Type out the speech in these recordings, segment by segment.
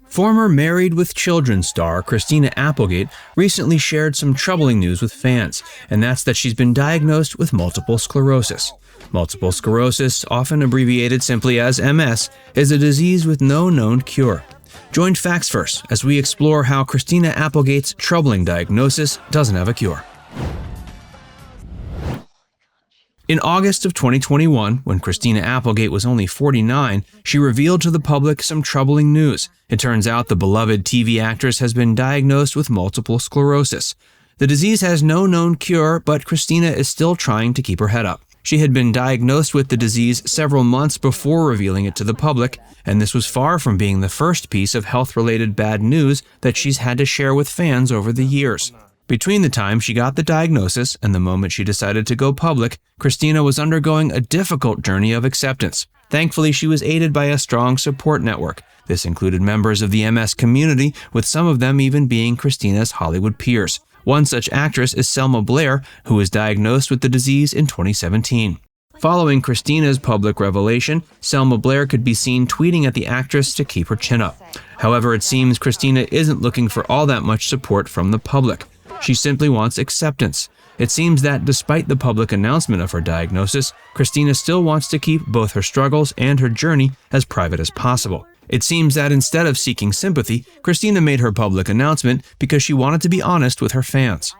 Former Married with Children star Christina Applegate recently shared some troubling news with fans, and that's that she's been diagnosed with multiple sclerosis. Multiple sclerosis, often abbreviated simply as MS, is a disease with no known cure. Join Facts First as we explore how Christina Applegate's troubling diagnosis doesn't have a cure. In August of 2021, when Christina Applegate was only 49, she revealed to the public some troubling news. It turns out the beloved TV actress has been diagnosed with multiple sclerosis. The disease has no known cure, but Christina is still trying to keep her head up. She had been diagnosed with the disease several months before revealing it to the public, and this was far from being the first piece of health-related bad news that she's had to share with fans over the years. Between the time she got the diagnosis and the moment she decided to go public, Christina was undergoing a difficult journey of acceptance. Thankfully, she was aided by a strong support network. This included members of the MS community, with some of them even being Christina's Hollywood peers. One such actress is Selma Blair, who was diagnosed with the disease in 2017. Following Christina's public revelation, Selma Blair could be seen tweeting at the actress to keep her chin up. However, it seems Christina isn't looking for all that much support from the public. She simply wants acceptance. It seems that despite the public announcement of her diagnosis, Christina still wants to keep both her struggles and her journey as private as possible. It seems that instead of seeking sympathy, Christina made her public announcement because she wanted to be honest with her fans.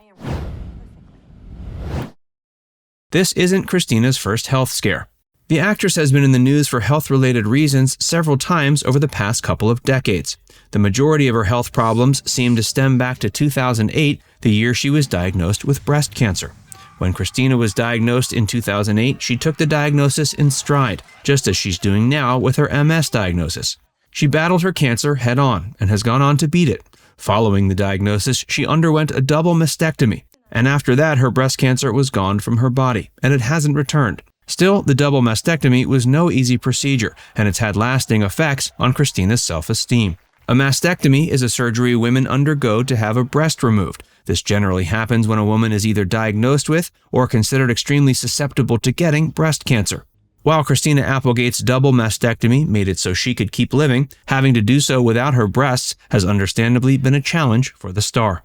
This isn't Christina's first health scare. The actress has been in the news for health-related reasons several times over the past couple of decades. The majority of her health problems seem to stem back to 2008, the year she was diagnosed with breast cancer. When Christina was diagnosed in 2008, she took the diagnosis in stride, just as she's doing now with her MS diagnosis. She battled her cancer head-on and has gone on to beat it. Following the diagnosis, she underwent a double mastectomy, and after that, her breast cancer was gone from her body, and it hasn't returned. Still, the double mastectomy was no easy procedure, and it's had lasting effects on Christina's self-esteem. A mastectomy is a surgery women undergo to have a breast removed. This generally happens when a woman is either diagnosed with or considered extremely susceptible to getting breast cancer. While Christina Applegate's double mastectomy made it so she could keep living, having to do so without her breasts has understandably been a challenge for the star.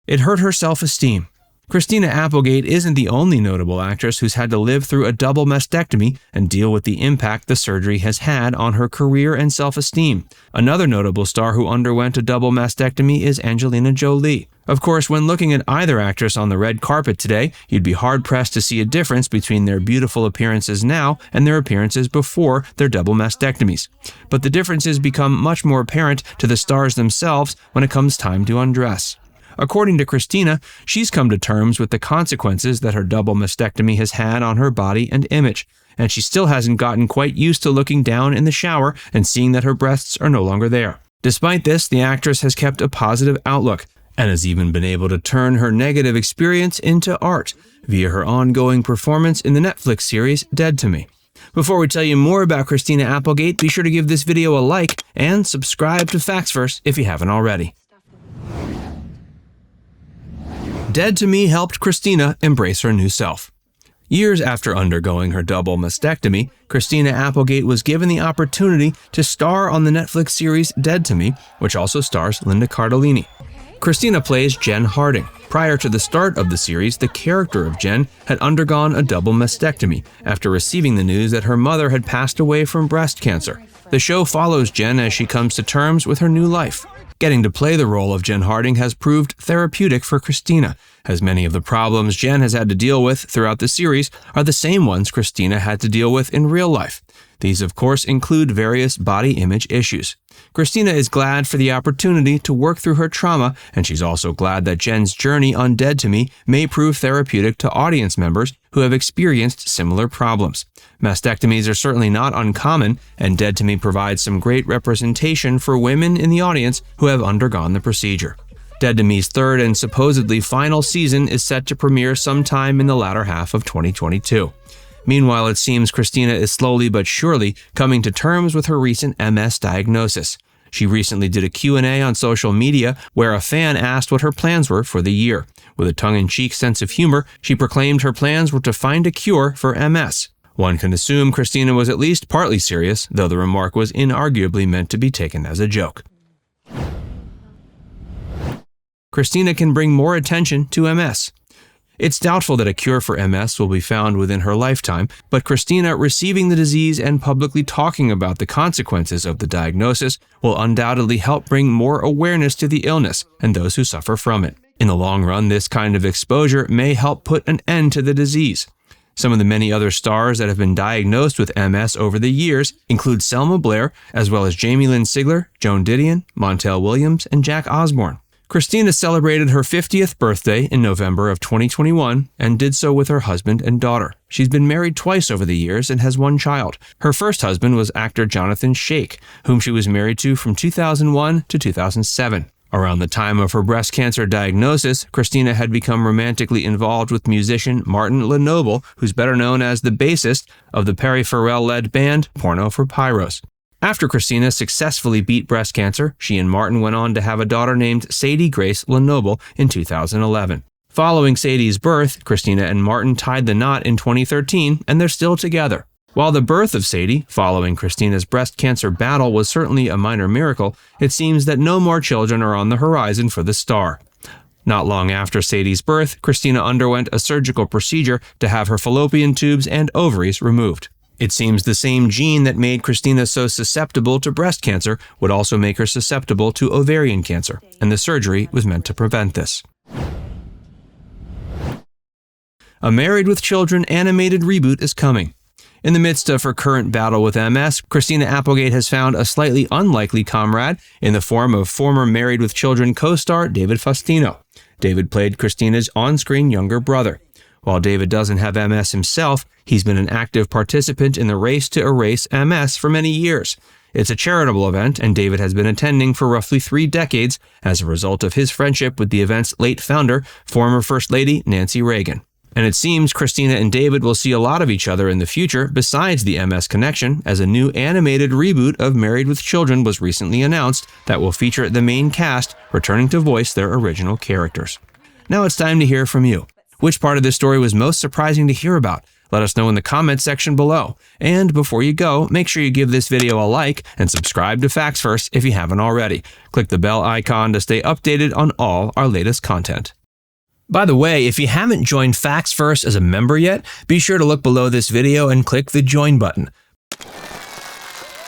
It hurt her self-esteem. Christina Applegate isn't the only notable actress who's had to live through a double mastectomy and deal with the impact the surgery has had on her career and self-esteem. Another notable star who underwent a double mastectomy is Angelina Jolie. Of course, when looking at either actress on the red carpet today, you'd be hard-pressed to see a difference between their beautiful appearances now and their appearances before their double mastectomies. But the differences become much more apparent to the stars themselves when it comes time to undress. According to Christina, she's come to terms with the consequences that her double mastectomy has had on her body and image, and she still hasn't gotten quite used to looking down in the shower and seeing that her breasts are no longer there. Despite this, the actress has kept a positive outlook and has even been able to turn her negative experience into art via her ongoing performance in the Netflix series Dead to Me. Before we tell you more about Christina Applegate, be sure to give this video a like and subscribe to Facts First if you haven't already. Dead to Me helped Christina embrace her new self. Years after undergoing her double mastectomy, Christina Applegate was given the opportunity to star on the Netflix series Dead to Me, which also stars Linda Cardellini. Christina plays Jen Harding. Prior to the start of the series, the character of Jen had undergone a double mastectomy after receiving the news that her mother had passed away from breast cancer. The show follows Jen as she comes to terms with her new life. Getting to play the role of Jen Harding has proved therapeutic for Christina, as many of the problems Jen has had to deal with throughout the series are the same ones Christina had to deal with in real life. These, of course, include various body image issues. Christina is glad for the opportunity to work through her trauma, and she's also glad that Jen's journey on Dead to Me may prove therapeutic to audience members who have experienced similar problems. Mastectomies are certainly not uncommon, and Dead to Me provides some great representation for women in the audience who have undergone the procedure. Dead to Me's third and supposedly final season is set to premiere sometime in the latter half of 2022. Meanwhile, it seems Christina is slowly but surely coming to terms with her recent MS diagnosis. She recently did a Q&A on social media where a fan asked what her plans were for the year. With a tongue-in-cheek sense of humor, she proclaimed her plans were to find a cure for MS. One can assume Christina was at least partly serious, though the remark was inarguably meant to be taken as a joke. Christina can bring more attention to MS. It's doubtful that a cure for MS will be found within her lifetime, but Christina receiving the disease and publicly talking about the consequences of the diagnosis will undoubtedly help bring more awareness to the illness and those who suffer from it. In the long run, this kind of exposure may help put an end to the disease. Some of the many other stars that have been diagnosed with MS over the years include Selma Blair, as well as Jamie Lynn Sigler, Joan Didion, Montel Williams, and Jack Osborne. Christina celebrated her 50th birthday in November of 2021 and did so with her husband and daughter. She's been married twice over the years and has one child. Her first husband was actor Jonathan Shake, whom she was married to from 2001 to 2007. Around the time of her breast cancer diagnosis, Christina had become romantically involved with musician Martin Lenoble, who's better known as the bassist of the Perry Farrell-led band Porno for Pyros. After Christina successfully beat breast cancer, she and Martin went on to have a daughter named Sadie Grace Lenoble in 2011. Following Sadie's birth, Christina and Martin tied the knot in 2013, and they're still together. While the birth of Sadie, following Christina's breast cancer battle, was certainly a minor miracle, it seems that no more children are on the horizon for the star. Not long after Sadie's birth, Christina underwent a surgical procedure to have her fallopian tubes and ovaries removed. It seems the same gene that made Christina so susceptible to breast cancer would also make her susceptible to ovarian cancer, and the surgery was meant to prevent this. A Married with Children animated reboot is coming. In the midst of her current battle with MS, Christina Applegate has found a slightly unlikely comrade in the form of former Married with Children co-star David Faustino. David played Christina's on-screen younger brother. While David doesn't have MS himself, he's been an active participant in the race to erase MS for many years. It's a charitable event, and David has been attending for roughly 3 decades as a result of his friendship with the event's late founder, former First Lady Nancy Reagan. And it seems Christina and David will see a lot of each other in the future besides the MS connection, as a new animated reboot of Married with Children was recently announced that will feature the main cast returning to voice their original characters. Now it's time to hear from you. Which part of this story was most surprising to hear about? Let us know in the comments section below. And before you go, make sure you give this video a like and subscribe to Facts First if you haven't already. Click the bell icon to stay updated on all our latest content. By the way, if you haven't joined Facts First as a member yet, be sure to look below this video and click the join button.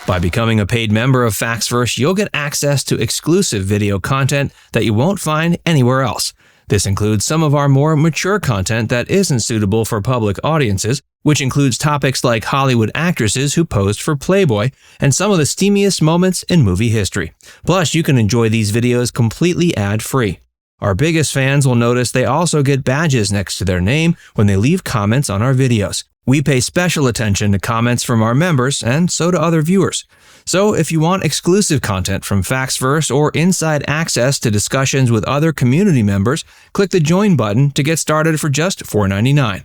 By becoming a paid member of Facts First, you'll get access to exclusive video content that you won't find anywhere else. This includes some of our more mature content that isn't suitable for public audiences, which includes topics like Hollywood actresses who posed for Playboy and some of the steamiest moments in movie history. Plus, you can enjoy these videos completely ad-free. Our biggest fans will notice they also get badges next to their name when they leave comments on our videos. We pay special attention to comments from our members, and so do other viewers. So if you want exclusive content from Facts First or inside access to discussions with other community members, click the join button to get started for just $4.99.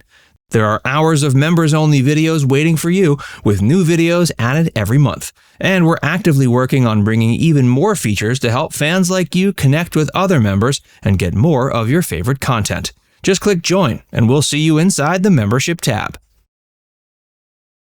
There are hours of members-only videos waiting for you, with new videos added every month. And we're actively working on bringing even more features to help fans like you connect with other members and get more of your favorite content. Just click join, and we'll see you inside the membership tab.